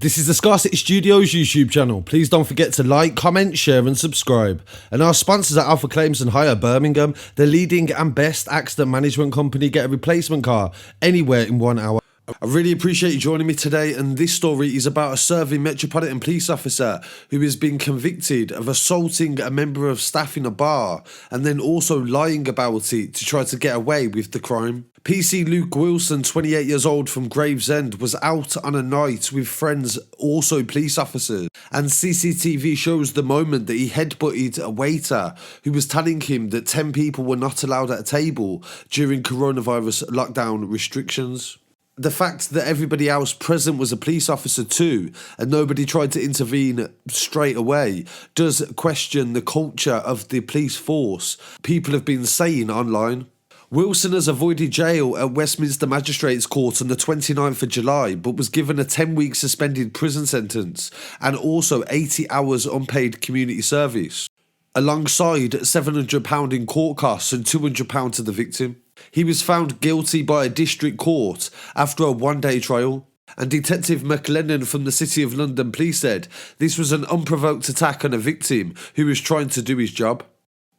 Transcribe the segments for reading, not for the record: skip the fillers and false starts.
This is the Scarcity Studios YouTube channel. Please don't forget to like, comment, share and subscribe. And our sponsors at Alpha Claims and Hire Birmingham, the leading and best accident management company. Get a replacement car anywhere in 1 hour. I really appreciate you joining me today, and this story is about a serving Metropolitan Police officer who has been convicted of assaulting a member of staff in a bar and then also lying about it to try to get away with the crime. PC Luke Wilson, 28 years old from Gravesend, was out on a night with friends, also police officers, and CCTV shows the moment that he headbutted a waiter who was telling him that 10 people were not allowed at a table during coronavirus lockdown restrictions. The fact that everybody else present was a police officer too, and nobody tried to intervene straight away, does question the culture of the police force people have been saying online. Wilson has avoided jail at Westminster Magistrates Court on the 29th of July, but was given a 10-week suspended prison sentence and also 80 hours unpaid community service, alongside £700 in court costs and £200 to the victim. He was found guilty by a district court after a one-day trial, and Detective McLennan from the City of London Police said this was an unprovoked attack on a victim who was trying to do his job.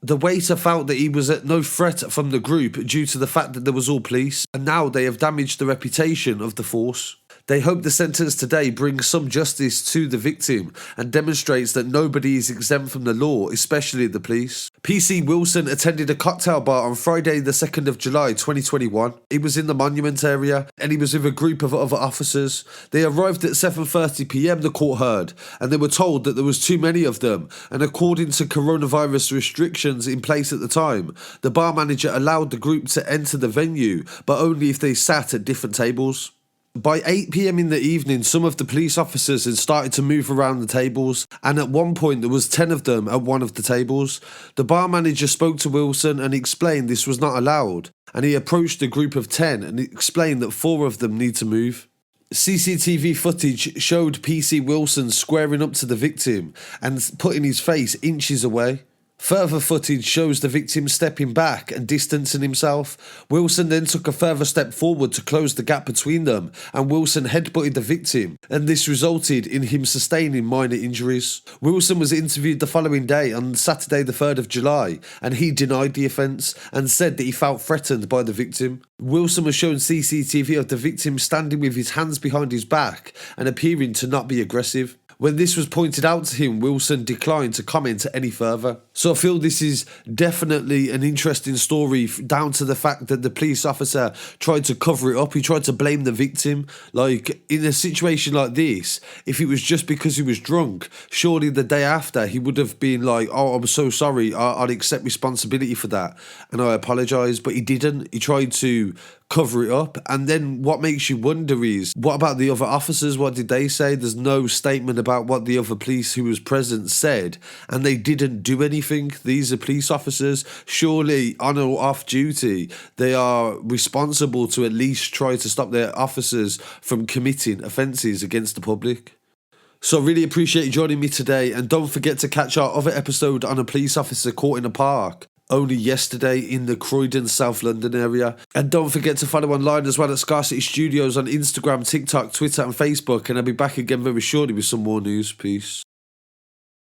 The waiter felt that he was at no threat from the group due to the fact that there was all police, and now they have damaged the reputation of the force. They hope the sentence today brings some justice to the victim and demonstrates that nobody is exempt from the law, especially the police. PC Wilson attended a cocktail bar on Friday the 2nd of July 2021. He was in the Monument area and he was with a group of other officers. They arrived at 7:30 PM, the court heard, and they were told that there was too many of them, and according to coronavirus restrictions in place at the time, the bar manager allowed the group to enter the venue, but only if they sat at different tables. By 8 PM in the evening, some of the police officers had started to move around the tables, and at one point there was 10 of them at one of the tables. The bar manager spoke to Wilson and explained this was not allowed, and he approached the group of 10 and explained that 4 of them need to move. CCTV footage showed PC Wilson squaring up to the victim and putting his face inches away. Further footage shows the victim stepping back and distancing himself. Wilson then took a further step forward to close the gap between them, and Wilson headbutted the victim, and this resulted in him sustaining minor injuries. Wilson was interviewed the following day on Saturday the 3rd of July, and he denied the offence and said that he felt threatened by the victim. Wilson was shown CCTV of the victim standing with his hands behind his back and appearing to not be aggressive. When this was pointed out to him, Wilson declined to comment any further. So I feel this is definitely an interesting story, down to the fact that the police officer tried to cover it up. He tried to blame the victim. Like, in a situation like this, if it was just because he was drunk, surely the day after he would have been like, oh, I'm so sorry, I'd accept responsibility for that and I apologise. But he didn't. He tried to cover it up. And then what makes you wonder is, what about the other officers? What did they say? There's no statement about what the other police who was present said, and they didn't do anything. These are police officers. Surely, on or off duty, they are responsible to at least try to stop their officers from committing offences against the public. So I really appreciate you joining me today, and don't forget to catch our other episode on a police officer caught in a park only yesterday in the Croydon, South London area. And don't forget to follow online as well at Scarcity Studios on Instagram, TikTok, Twitter and Facebook. And I'll be back again very shortly with some more news. Peace.